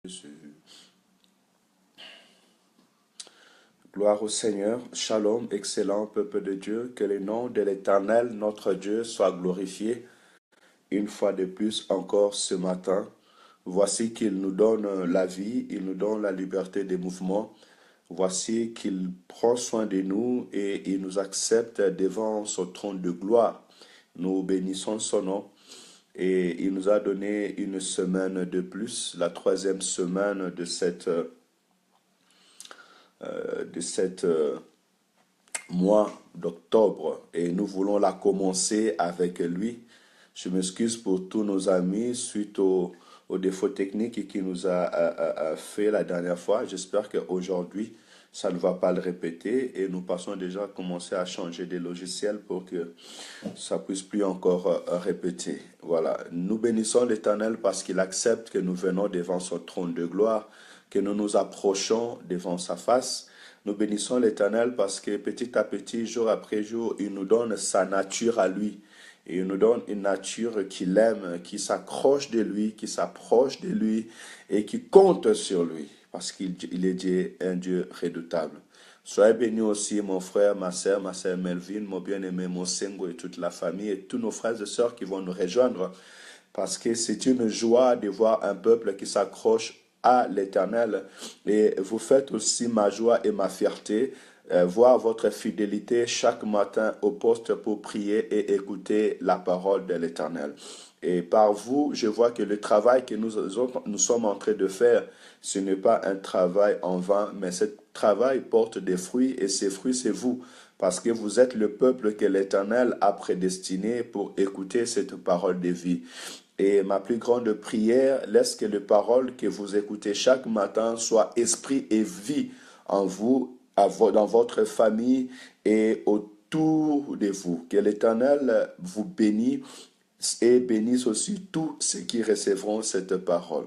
Jésus. Gloire au Seigneur, shalom, excellent peuple de Dieu, que le nom de l'Éternel, notre Dieu, soit glorifié une fois de plus encore ce matin. Voici qu'il nous donne la vie, il nous donne la liberté de mouvement. Voici qu'il prend soin de nous et il nous accepte devant son trône de gloire. Nous bénissons son nom. Et il nous a donné une semaine de plus, la troisième semaine de cette mois d'octobre. Et nous voulons la commencer avec lui. Je m'excuse pour tous nos amis suite au défaut technique qu'il nous a fait la dernière fois. J'espère qu'aujourd'hui, ça ne va pas le répéter. Et nous passons déjà à commencer à changer des logiciels pour que ça puisse plus encore répéter. Voilà. Nous bénissons l'Éternel parce qu'il accepte que nous venons devant son trône de gloire, que nous nous approchons devant sa face. Nous bénissons l'Éternel parce que petit à petit, jour après jour, il nous donne sa nature à lui. Et il nous donne une nature qu'il aime, qui s'accroche de lui, qui s'approche de lui et qui compte sur lui. Parce qu'il est Dieu, un Dieu redoutable. Soyez bénis aussi, mon frère, ma sœur Melvin, mon bien-aimé Mosengo et toute la famille et tous nos frères et sœurs qui vont nous rejoindre. Parce que c'est une joie de voir un peuple qui s'accroche à l'Éternel. Et vous faites aussi ma joie et ma fierté, voir votre fidélité chaque matin au poste pour prier et écouter la parole de l'Éternel. Et par vous, je vois que le travail que nous sommes en train de faire, ce n'est pas un travail en vain, mais ce travail porte des fruits et ces fruits, c'est vous. Parce que vous êtes le peuple que l'Éternel a prédestiné pour écouter cette parole de vie. Et ma plus grande prière, laisse que les paroles que vous écoutez chaque matin soient esprit et vie en vous, dans votre famille et autour de vous. Que l'Éternel vous bénisse et bénisse aussi tous ceux qui recevront cette parole.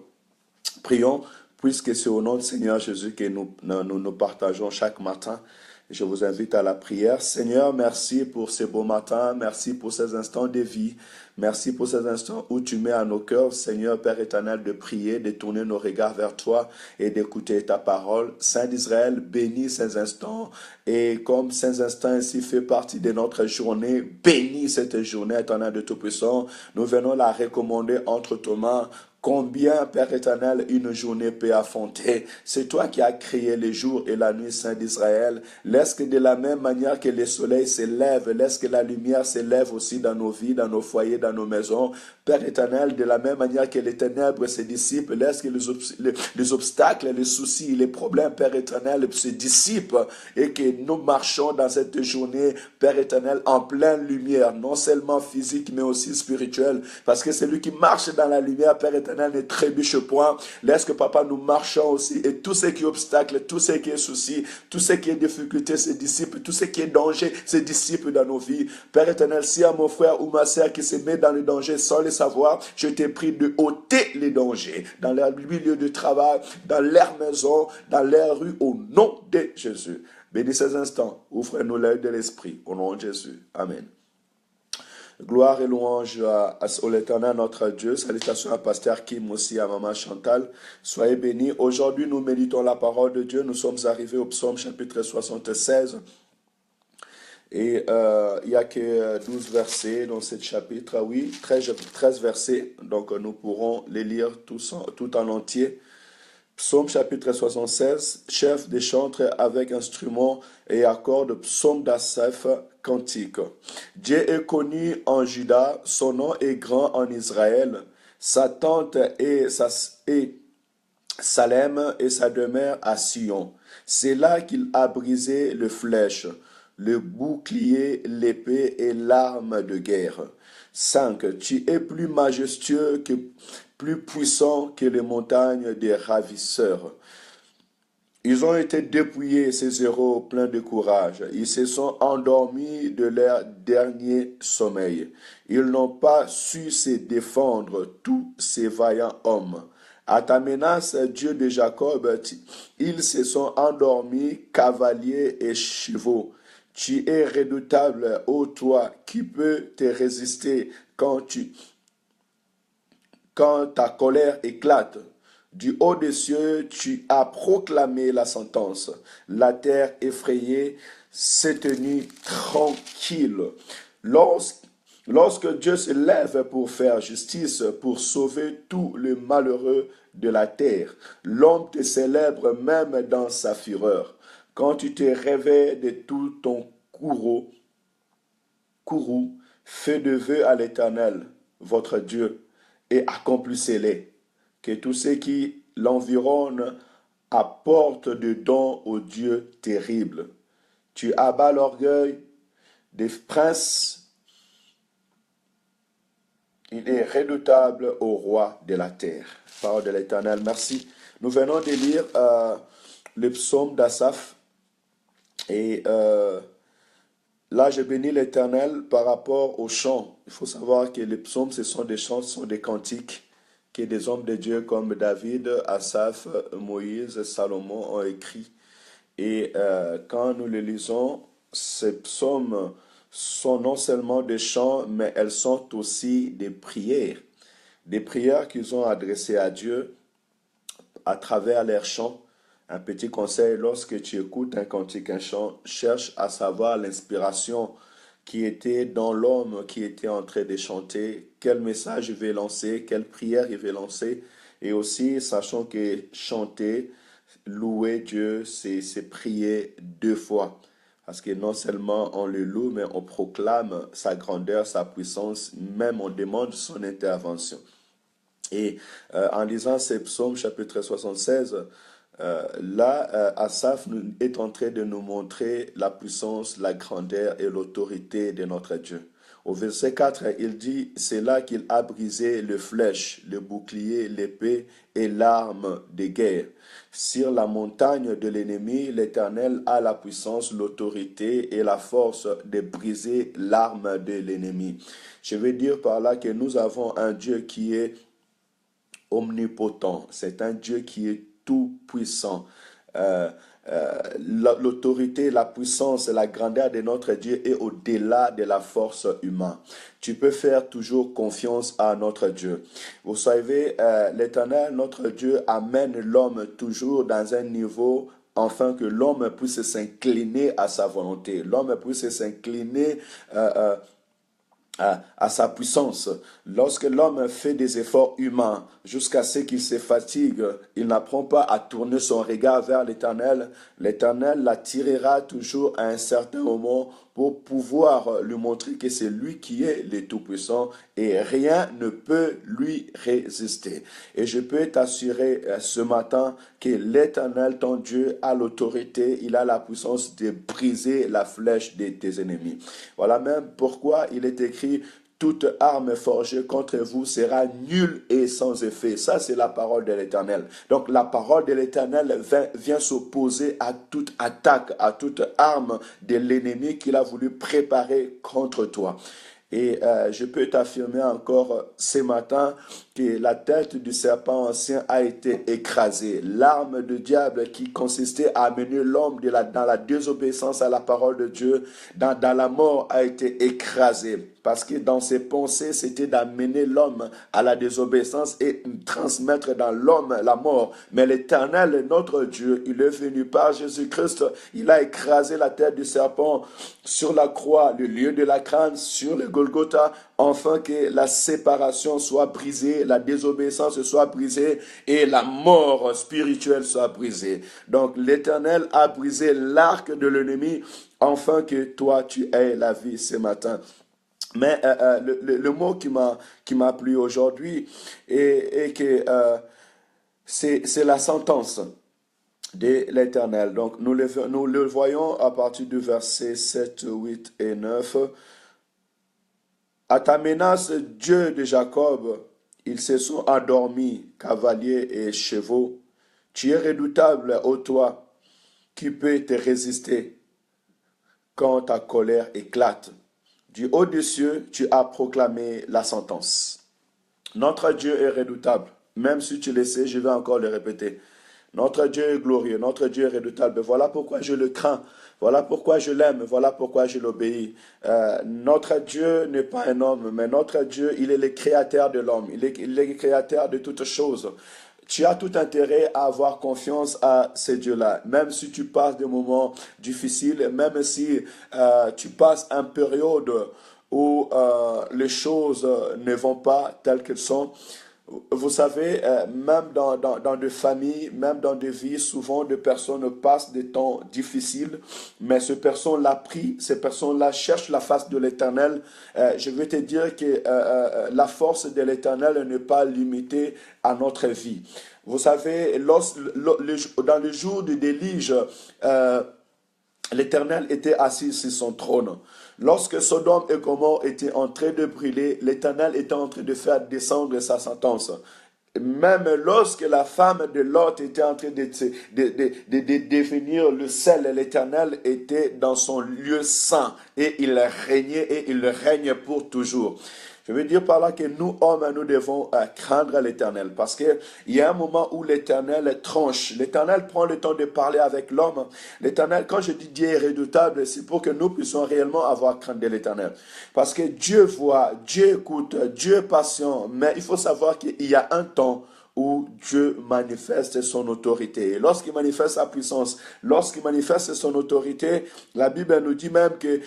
Prions, puisque c'est au nom du Seigneur Jésus que nous partageons chaque matin. Je vous invite à la prière. Seigneur, merci pour ce beau matin. Merci pour ces instants de vie. Merci pour ces instants où tu mets à nos cœurs, Seigneur Père éternel, de prier, de tourner nos regards vers toi et d'écouter ta parole. Saint d'Israël, bénis ces instants. Et comme ces instants ainsi fait partie de notre journée, bénis cette journée éternelle de Tout-Puissant. Nous venons la recommander entre tes mains. Combien, Père éternel, une journée peut affronter. C'est toi qui as créé les jours et la nuit, Saint d'Israël. Laisse que de la même manière que le soleil s'élève, laisse que la lumière s'élève aussi dans nos vies, dans nos foyers, dans nos maisons. Père éternel, de la même manière que les ténèbres se dissipent, laisse que les obstacles, les soucis, les problèmes, Père éternel, se dissipent et que nous marchons dans cette journée, Père éternel, en pleine lumière, non seulement physique, mais aussi spirituelle. Parce que celui qui marche dans la lumière, Père éternel, ne trébuche point. Laisse que, Papa, nous marchons aussi et tout ce qui est obstacle, tout ce qui est souci, tout ce qui est difficulté se dissipe, tout ce qui est danger se dissipe dans nos vies. Père éternel, si à mon frère ou ma sœur qui se met dans le danger sans le savoir, je te prie de ôter les dangers dans leur milieu de travail, dans leur maison, dans leur rue, au nom de Jésus. Bénis ces instants, ouvre-nous l'œil de l'esprit, au nom de Jésus. Amen. Gloire et louange à l'Éternel, notre Dieu. Salutations à Pasteur Kim aussi, à Maman Chantal. Soyez bénis. Aujourd'hui, nous méditons la parole de Dieu. Nous sommes arrivés au psaume chapitre 76. Et il n'y a que 12 versets dans ce chapitre. Oui, 13 versets. Donc, nous pourrons les lire tout en entier. Psaume chapitre 76, chef des chantres avec instruments et accords de psaume d'Asaph, cantique. Dieu est connu en Juda, son nom est grand en Israël. Sa tente est Salem et sa demeure à Sion. C'est là qu'il a brisé le flèche, le bouclier, l'épée et l'arme de guerre. 5. Tu es plus majestueux plus puissant que les montagnes des ravisseurs. Ils ont été dépouillés, ces héros pleins de courage. Ils se sont endormis de leur dernier sommeil. Ils n'ont pas su se défendre, tous ces vaillants hommes. À ta menace, Dieu de Jacob, ils se sont endormis, cavaliers et chevaux. Tu es redoutable, ô toi, qui peut te résister quand ta colère éclate. Du haut des cieux, tu as proclamé la sentence. La terre effrayée s'est tenue tranquille. Lorsque Dieu se lève pour faire justice, pour sauver tous les malheureux de la terre, l'homme te célèbre même dans sa fureur. Quand tu te réveilles de tout ton courroux, fais de vœux à l'Éternel, votre Dieu, et accomplissez-les. Que tous ceux qui l'environnent apportent de dons au Dieu terrible. Tu abats l'orgueil des princes, il est redoutable au roi de la terre. Parole de l'Éternel, merci. Nous venons de lire le psaume d'Asaph et là, je bénis l'Éternel par rapport aux chants. Il faut savoir que les psaumes, ce sont des chants, ce sont des cantiques que des hommes de Dieu comme David, Asaph, Moïse, Salomon ont écrit. Et quand nous les lisons, ces psaumes sont non seulement des chants, mais elles sont aussi des prières. Des prières qu'ils ont adressées à Dieu à travers leurs chants. Un petit conseil, lorsque tu écoutes un cantique, un chant, cherche à savoir l'inspiration qui était dans l'homme qui était en train de chanter, quel message il veut lancer, quelle prière il veut lancer, et aussi sachant que chanter, louer Dieu, c'est prier deux fois. Parce que non seulement on le loue, mais on proclame sa grandeur, sa puissance, même on demande son intervention. Et en lisant ces psaumes, chapitre 76, Asaph est en train de nous montrer la puissance, la grandeur et l'autorité de notre Dieu. Au verset 4, il dit, c'est là qu'il a brisé le flèche, le bouclier, l'épée et l'arme de guerre. Sur la montagne de l'ennemi, l'Éternel a la puissance, l'autorité et la force de briser l'arme de l'ennemi. Je veux dire par là que nous avons un Dieu qui est omnipotent. C'est un Dieu qui est tout puissant. L'autorité, la puissance, la grandeur de notre Dieu est au-delà de la force humaine. Tu peux faire toujours confiance à notre Dieu. Vous savez, l'Éternel, notre Dieu, amène l'homme toujours dans un niveau afin que l'homme puisse s'incliner à sa volonté. L'homme puisse s'incliner à sa puissance. Lorsque l'homme fait des efforts humains jusqu'à ce qu'il se fatigue, il n'apprend pas à tourner son regard vers l'Éternel. L'Éternel l'attirera toujours à un certain moment pour pouvoir lui montrer que c'est lui qui est le Tout-Puissant et rien ne peut lui résister. Et je peux t'assurer ce matin que l'Éternel, ton Dieu, a l'autorité, il a la puissance de briser la flèche de tes ennemis. Voilà même pourquoi il est écrit: toute arme forgée contre vous sera nulle et sans effet. Ça, c'est la parole de l'Éternel. Donc, la parole de l'Éternel vient s'opposer à toute attaque, à toute arme de l'ennemi qu'il a voulu préparer contre toi. Et je peux t'affirmer encore ce matin que la tête du serpent ancien a été écrasée. L'arme du diable qui consistait à amener l'homme dans la désobéissance à la parole de Dieu, dans la mort, a été écrasée. Parce que dans ses pensées, c'était d'amener l'homme à la désobéissance et transmettre dans l'homme la mort. Mais l'Éternel, notre Dieu, il est venu par Jésus-Christ. Il a écrasé la tête du serpent sur la croix, le lieu de la crâne, sur le Golgotha, afin que la séparation soit brisée, la désobéissance soit brisée et la mort spirituelle soit brisée. Donc l'Éternel a brisé l'arc de l'ennemi, afin que toi tu aies la vie ce matin. Mais le mot qui m'a plu aujourd'hui est que c'est la sentence de l'Éternel. Donc nous le voyons à partir du verset 7, 8 et 9. À ta menace, Dieu de Jacob, ils se sont endormis, cavaliers et chevaux. Tu es redoutable, ô toi, qui peut te résister quand ta colère éclate. Du haut des cieux, tu as proclamé la sentence. Notre Dieu est redoutable. Même si tu le sais, je vais encore le répéter. Notre Dieu est glorieux, notre Dieu est redoutable. Voilà pourquoi je le crains. Voilà pourquoi je l'aime. Voilà pourquoi je l'obéis. Notre Dieu n'est pas un homme, mais notre Dieu, il est le créateur de l'homme. Il est le créateur de toutes choses. tu as tout intérêt à avoir confiance à ces dieux-là. Même si tu passes des moments difficiles, même si tu passes une période où les choses ne vont pas telles qu'elles sont. Vous savez, même dans des familles, même dans des vies, souvent des personnes passent des temps difficiles, mais ces personnes-là prient, ces personnes-là cherchent la face de l'Éternel. Je veux te dire que la force de l'Éternel n'est pas limitée à notre vie. Vous savez, dans le jour du déluge, l'Éternel était assis sur son trône. Lorsque Sodome et Gomorrhe étaient en train de brûler, l'Éternel était en train de faire descendre sa sentence. Même lorsque la femme de Lot était en train de devenir le sel, l'Éternel était dans son lieu saint et il régnait et il règne pour toujours. Je veux dire par là que nous, hommes, nous devons craindre l'Éternel parce qu'il y a un moment où l'Éternel tranche. L'Éternel prend le temps de parler avec l'homme. L'Éternel, quand je dis Dieu est redoutable, c'est pour que nous puissions réellement avoir crainte de l'Éternel. Parce que Dieu voit, Dieu écoute, Dieu est patient, mais il faut savoir qu'il y a un temps où Dieu manifeste son autorité. Et lorsqu'il manifeste sa puissance, lorsqu'il manifeste son autorité, la Bible nous dit même que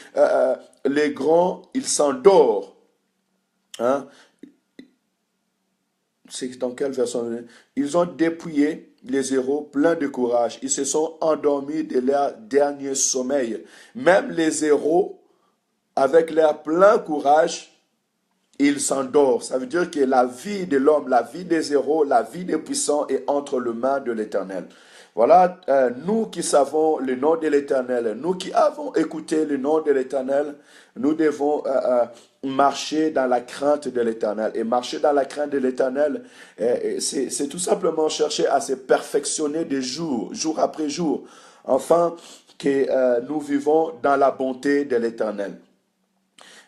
les grands, ils s'endorment. Hein? C'est dans quelle version? Ils ont dépouillé les héros pleins de courage. Ils se sont endormis de leur dernier sommeil. Même les héros, avec leur plein courage, ils s'endorment. Ça veut dire que la vie de l'homme, la vie des héros, la vie des puissants est entre les mains de l'Éternel. Voilà, nous qui savons le nom de l'Éternel, nous qui avons écouté le nom de l'Éternel, nous devons marcher dans la crainte de l'Éternel. Et marcher dans la crainte de l'Éternel, c'est tout simplement chercher à se perfectionner de jour après jour, afin que nous vivons dans la bonté de l'Éternel.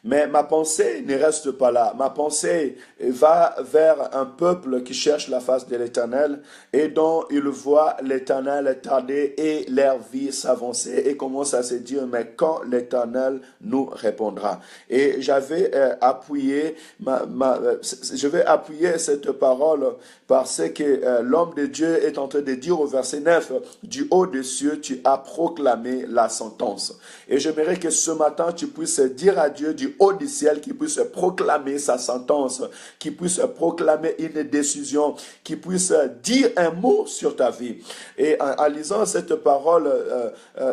Mais ma pensée ne reste pas là. Ma pensée va vers un peuple qui cherche la face de l'Éternel et dont il voit l'Éternel tarder et leur vie s'avancer et commence à se dire, mais quand l'Éternel nous répondra? Et j'avais appuyé, je vais appuyer cette parole parce que l'homme de Dieu est en train de dire au verset 9, du haut des cieux, tu as proclamé la sentence. Et j'aimerais que ce matin, tu puisses dire à Dieu du haut du ciel, qui puisse proclamer sa sentence, qui puisse proclamer une décision, qui puisse dire un mot sur ta vie. Et en lisant cette parole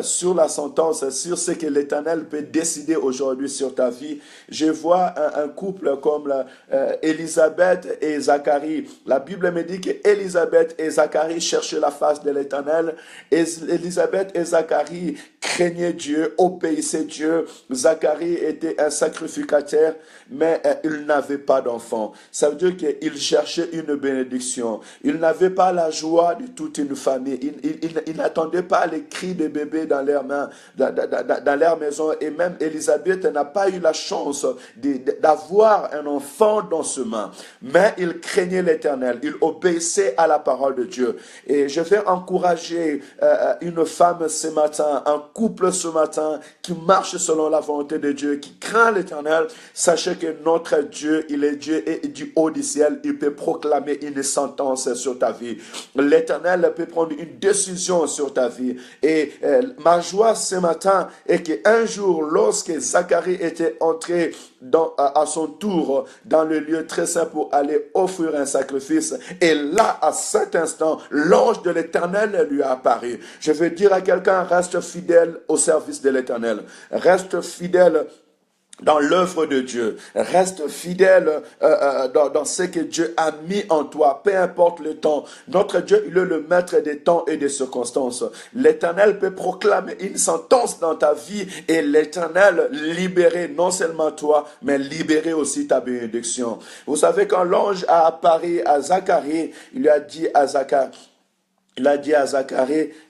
sur la sentence, sur ce que l'Éternel peut décider aujourd'hui sur ta vie, je vois un couple comme Élisabeth et Zacharie. La Bible me dit que Élisabeth et Zacharie cherchaient la face de l'Éternel. Élisabeth et Zacharie craignaient Dieu, obéissaient Dieu. Zacharie était un sacrificateur, mais il n'avait pas d'enfant. Ça veut dire qu'il cherchait une bénédiction. Il n'avait pas la joie de toute une famille. Il n'attendait pas les cris de bébés dans leurs mains, dans leur maison. Et même Élisabeth n'a pas eu la chance d'avoir un enfant dans ses mains. Mais il craignait l'Éternel. Il obéissait à la parole de Dieu. Et je vais encourager une femme ce matin, un couple ce matin qui marche selon la volonté de Dieu, qui craint l'Éternel. Sachez que notre Dieu, il est Dieu et du haut du ciel, il peut proclamer une sentence sur ta vie. L'Éternel peut prendre une décision sur ta vie. Et ma joie ce matin est qu'un jour, lorsque Zacharie était entré à son tour dans le lieu très saint pour aller offrir un sacrifice, et là, à cet instant, l'ange de l'Éternel lui a apparu. Je veux dire à quelqu'un, reste fidèle au service de l'Éternel. Reste fidèle dans l'œuvre de Dieu. Reste fidèle dans ce que Dieu a mis en toi, peu importe le temps. Notre Dieu, il est le maître des temps et des circonstances. L'Éternel peut proclamer une sentence dans ta vie et l'Éternel libérer non seulement toi, mais libérer aussi ta bénédiction. Vous savez, quand l'ange a apparu à Zacharie, il lui a dit à Zacharie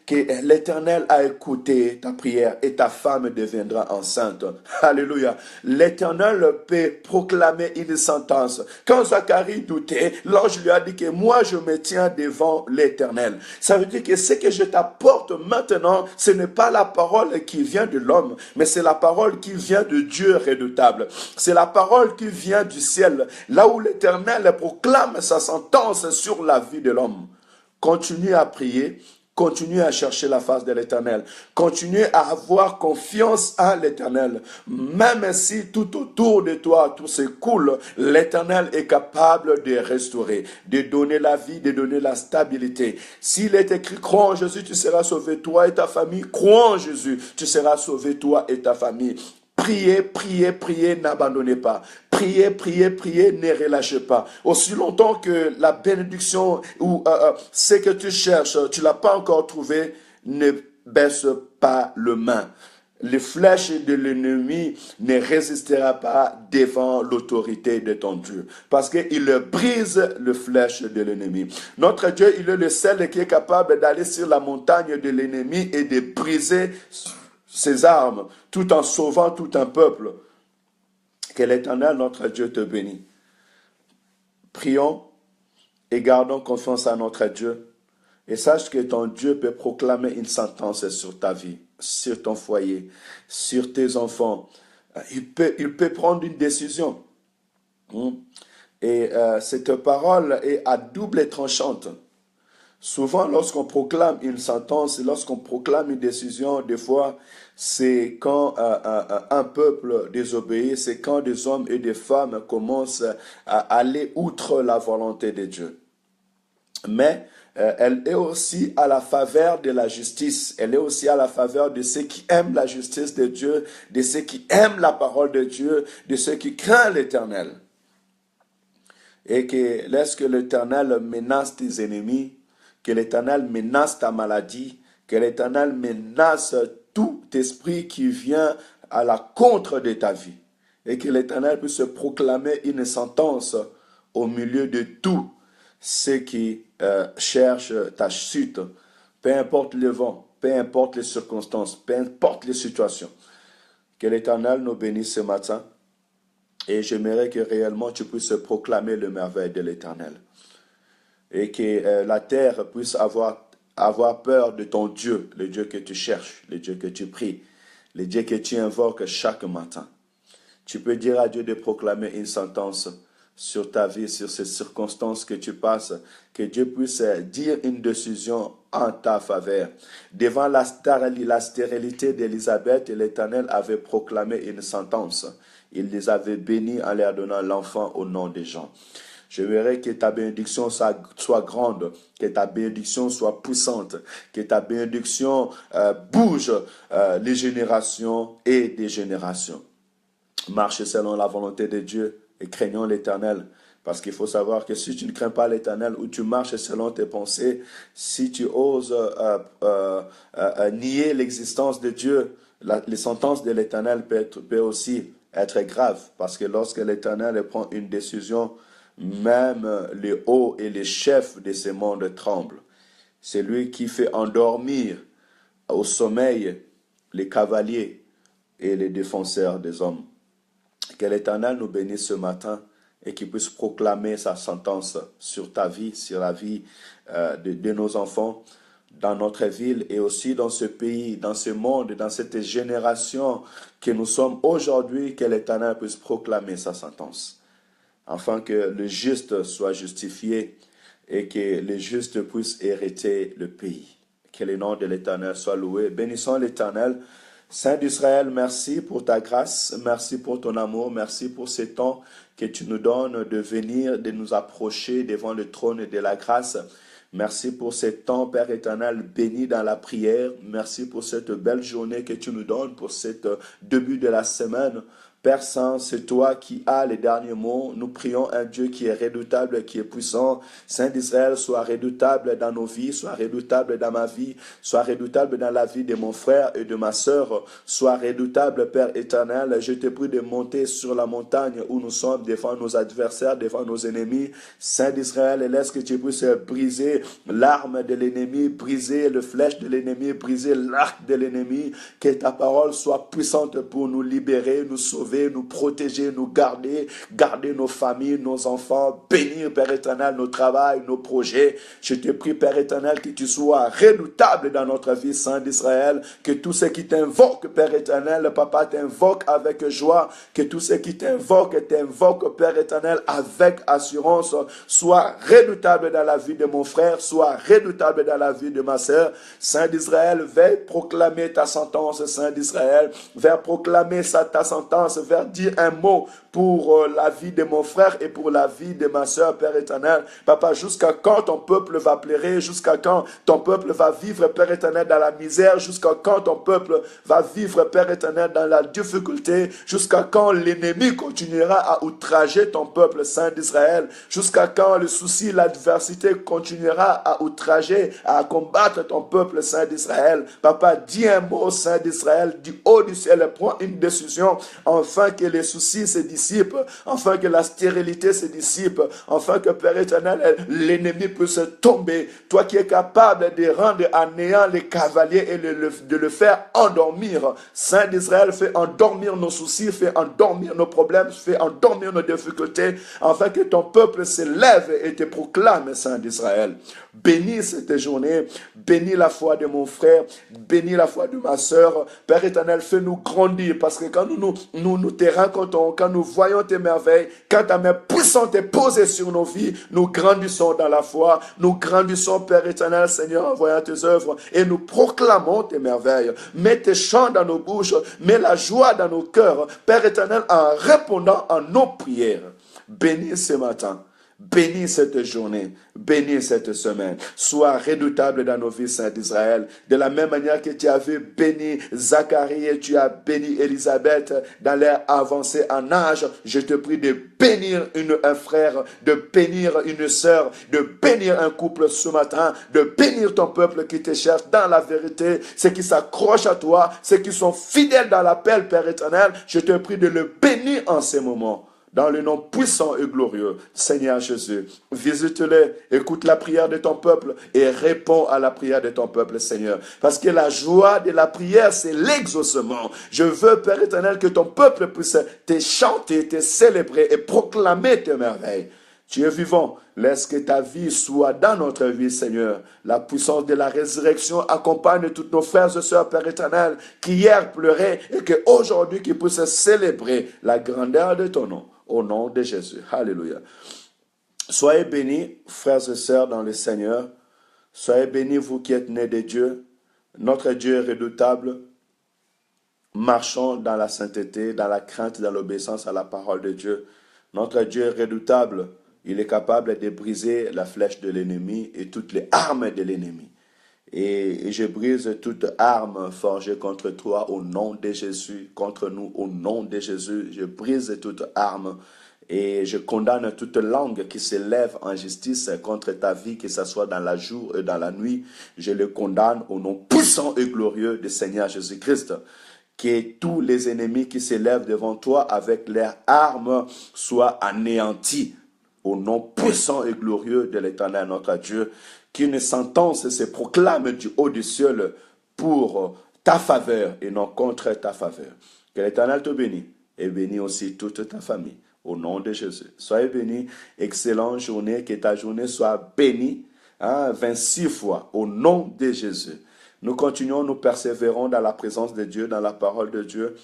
que l'Éternel a écouté ta prière et ta femme deviendra enceinte. Alléluia. L'Éternel peut proclamer une sentence. Quand Zacharie doutait, l'ange lui a dit que moi je me tiens devant l'Éternel. Ça veut dire que ce que je t'apporte maintenant, ce n'est pas la parole qui vient de l'homme, mais c'est la parole qui vient de Dieu redoutable. C'est la parole qui vient du ciel, là où l'Éternel proclame sa sentence sur la vie de l'homme. continue à prier, continue à chercher la face de l'Éternel. Continue à avoir confiance en l'Éternel. Même si tout autour de toi, tout s'écoule, l'Éternel est capable de restaurer, de donner la vie, de donner la stabilité. S'il est écrit, crois en Jésus, tu seras sauvé, toi et ta famille. Crois en Jésus, tu seras sauvé, toi et ta famille. Priez, priez, priez, n'abandonnez pas. Priez, priez, priez, ne relâchez pas. Aussi longtemps que la bénédiction ou ce que tu cherches, tu ne l'as pas encore trouvé, ne baisse pas le main. Les flèches de l'ennemi ne résistera pas devant l'autorité de ton Dieu. Parce qu'il brise les flèches de l'ennemi. Notre Dieu, il est le seul qui est capable d'aller sur la montagne de l'ennemi et de briser ses armes, tout en sauvant tout un peuple. Que l'Éternel, notre Dieu, te bénisse. Prions et gardons confiance à notre Dieu. Et sache que ton Dieu peut proclamer une sentence sur ta vie, sur ton foyer, sur tes enfants. Il peut prendre une décision. Et cette parole est à double tranchante. Souvent, lorsqu'on proclame une sentence, lorsqu'on proclame une décision, des fois, c'est quand un peuple désobéit, c'est quand des hommes et des femmes commencent à aller outre la volonté de Dieu. Mais elle est aussi à la faveur de la justice. Elle est aussi à la faveur de ceux qui aiment la justice de Dieu, de ceux qui aiment la parole de Dieu, de ceux qui craignent l'Éternel. Et que lorsque l'Éternel menace tes ennemis, que l'Éternel menace ta maladie, que l'Éternel menace tout esprit qui vient à la contre de ta vie. Et que l'Éternel puisse proclamer une sentence au milieu de tous ceux qui cherchent ta chute. Peu importe le vent, peu importe les circonstances, peu importe les situations. Que l'Éternel nous bénisse ce matin. Et j'aimerais que réellement tu puisses proclamer le merveille de l'Éternel. Et que la terre puisse avoir peur de ton Dieu, le Dieu que tu cherches, le Dieu que tu pries, le Dieu que tu invoques chaque matin. Tu peux dire à Dieu de proclamer une sentence sur ta vie, sur ces circonstances que tu passes, que Dieu puisse dire une décision en ta faveur. Devant la stérilité d'Élisabeth, l'Éternel avait proclamé une sentence. Il les avait bénis en leur donnant l'enfant au nom des gens. Je verrai que ta bénédiction soit grande, que ta bénédiction soit puissante, que ta bénédiction bouge les générations et des générations. Marche selon la volonté de Dieu et craignons l'Éternel. Parce qu'il faut savoir que si tu ne crains pas l'Éternel ou tu marches selon tes pensées, si tu oses nier l'existence de Dieu, les sentences de l'Éternel peuvent aussi être graves. Parce que lorsque l'Éternel prend une décision, même les hauts et les chefs de ce monde tremblent. C'est lui qui fait endormir au sommeil les cavaliers et les défenseurs des hommes. Que l'Éternel nous bénisse ce matin et qu'il puisse proclamer sa sentence sur ta vie, sur la vie de nos enfants, dans notre ville et aussi dans ce pays, dans ce monde, dans cette génération que nous sommes aujourd'hui, que l'Éternel puisse proclamer sa sentence. Afin que le juste soit justifié et que le juste puisse hériter le pays. Que le nom de l'Éternel soit loué. Bénissons l'Éternel. Saint d'Israël, merci pour ta grâce, merci pour ton amour, merci pour ce temps que tu nous donnes de venir, de nous approcher devant le trône de la grâce. Merci pour ce temps, Père éternel, béni dans la prière. Merci pour cette belle journée que tu nous donnes, pour ce début de la semaine. Père Saint, c'est toi qui as les derniers mots. Nous prions un Dieu qui est redoutable, qui est puissant. Saint d'Israël, sois redoutable dans nos vies, sois redoutable dans ma vie, sois redoutable dans la vie de mon frère et de ma sœur. Sois redoutable, Père éternel. Je te prie de monter sur la montagne où nous sommes devant nos adversaires, devant nos ennemis. Saint d'Israël, laisse que tu puisses briser l'arme de l'ennemi, briser le flèche de l'ennemi, briser l'arc de l'ennemi. Que ta parole soit puissante pour nous libérer, nous sauver sauver, nous protéger, nous garder, garder nos familles, nos enfants, bénir, Père éternel, nos travails, nos projets. Je te prie, Père éternel, que tu sois redoutable dans notre vie, Saint d'Israël, que tous ceux qui t'invoquent, Père éternel, Papa, t'invoquent avec joie, que tous ceux qui t'invoquent, Père éternel, avec assurance, soient redoutables dans la vie de mon frère, soient redoutables dans la vie de ma sœur. Saint d'Israël, veille proclamer ta sentence, Saint d'Israël, vers proclamer ta sentence, vers dire un mot pour la vie de mon frère et pour la vie de ma sœur, Père éternel. Papa, jusqu'à quand ton peuple va pleurer, jusqu'à quand ton peuple va vivre, Père éternel, dans la misère, jusqu'à quand ton peuple va vivre, Père éternel, dans la difficulté, jusqu'à quand l'ennemi continuera à outrager ton peuple, Saint d'Israël, jusqu'à quand le souci, l'adversité continuera à outrager, à combattre ton peuple, Saint d'Israël. Papa, dis un mot, Saint d'Israël, du haut du ciel, prends une décision, afin que les soucis se dissipent, afin que la stérilité se dissipe, afin que, Père éternel, l'ennemi puisse tomber. Toi qui es capable de rendre à néant les cavaliers et de le faire endormir. Saint d'Israël, fais endormir nos soucis, fais endormir nos problèmes, fais endormir nos difficultés, afin que ton peuple se lève et te proclame, Saint d'Israël. Bénis cette journée, bénis la foi de mon frère, bénis la foi de ma sœur. Père éternel, fais-nous grandir, parce que quand nous te rencontrons, quand nous voyons tes merveilles, quand ta main puissante est posée sur nos vies, nous grandissons dans la foi, nous grandissons, Père éternel, Seigneur, en voyant tes œuvres, et nous proclamons tes merveilles. Mets tes chants dans nos bouches, mets la joie dans nos cœurs, Père éternel, en répondant à nos prières. Bénis ce matin. Bénis cette journée, bénis cette semaine. Sois redoutable dans nos vies, Saint d'Israël. De la même manière que tu avais béni Zacharie et tu as béni Élisabeth dans l'ère avancée en âge, je te prie de bénir un frère, de bénir une sœur, de bénir un couple ce matin, de bénir ton peuple qui te cherche dans la vérité, ceux qui s'accrochent à toi, ceux qui sont fidèles dans l'appel, Père éternel. Je te prie de le bénir en ces moments. Dans le nom puissant et glorieux, Seigneur Jésus, visite-les, écoute la prière de ton peuple et réponds à la prière de ton peuple, Seigneur. Parce que la joie de la prière, c'est l'exaucement. Je veux, Père éternel, que ton peuple puisse te chanter, te célébrer et proclamer tes merveilles. Tu es vivant, laisse que ta vie soit dans notre vie, Seigneur. La puissance de la résurrection accompagne tous nos frères et sœurs, Père éternel, qui hier pleuraient et qu'aujourd'hui qui puissent célébrer la grandeur de ton nom. Au nom de Jésus. Alléluia. Soyez bénis, frères et sœurs dans le Seigneur. Soyez bénis, vous qui êtes nés de Dieu. Notre Dieu est redoutable. Marchons dans la sainteté, dans la crainte, dans l'obéissance à la parole de Dieu. Notre Dieu est redoutable. Il est capable de briser la flèche de l'ennemi et toutes les armes de l'ennemi. Et je brise toute arme forgée contre toi au nom de Jésus, contre nous au nom de Jésus. Je brise toute arme et je condamne toute langue qui se lève en justice contre ta vie, que ce soit dans la jour et dans la nuit. Je le condamne au nom puissant et glorieux du Seigneur Jésus-Christ. Que tous les ennemis qui se lèvent devant toi avec leurs armes soient anéantis. Au nom puissant et glorieux de l'Éternel notre Dieu, qu'une sentence se proclame du haut du ciel pour ta faveur et non contre ta faveur. Que l'Éternel te bénisse et bénisse aussi toute ta famille. Au nom de Jésus. Soyez bénis. Excellente journée. Que ta journée soit bénie 26 fois. Au nom de Jésus. Nous continuons, nous persévérons dans la présence de Dieu, dans la parole de Dieu.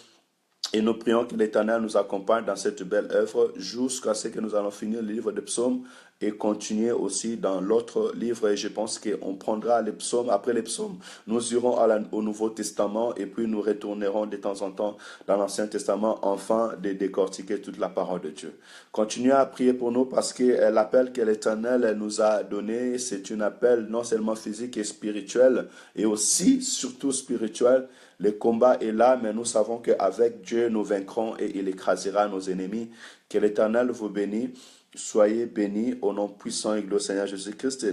Et nous prions que l'Éternel nous accompagne dans cette belle œuvre jusqu'à ce que nous allons finir le livre de psaumes et continuer aussi dans l'autre livre. Et je pense qu'on prendra les psaumes. Après les psaumes, nous irons au Nouveau Testament et puis nous retournerons de temps en temps dans l'Ancien Testament afin de décortiquer toute la parole de Dieu. Continuez à prier pour nous parce que l'appel que l'Éternel nous a donné, c'est un appel non seulement physique et spirituel, et aussi, surtout spirituel. Le combat est là, mais nous savons qu'avec Dieu, nous vaincrons et il écrasera nos ennemis. Que l'Éternel vous bénisse. Soyez bénis au nom puissant et glorieux Seigneur Jésus-Christ.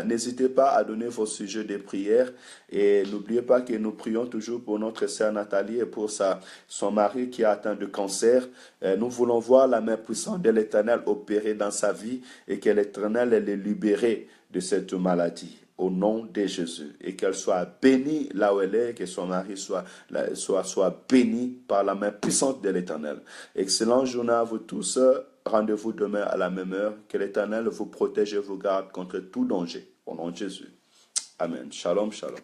N'hésitez pas à donner vos sujets de prière et n'oubliez pas que nous prions toujours pour notre sœur Nathalie et pour son mari qui est atteint de cancer. Nous voulons voir la main puissante de l'Éternel opérer dans sa vie et que l'Éternel l'ait libéré de cette maladie. au nom de Jésus. Et qu'elle soit bénie là où elle est, que son mari soit béni par la main puissante de l'Éternel. Excellente journée à vous tous. Rendez-vous demain à la même heure. Que l'Éternel vous protège et vous garde contre tout danger. Au nom de Jésus. Amen. Shalom, shalom.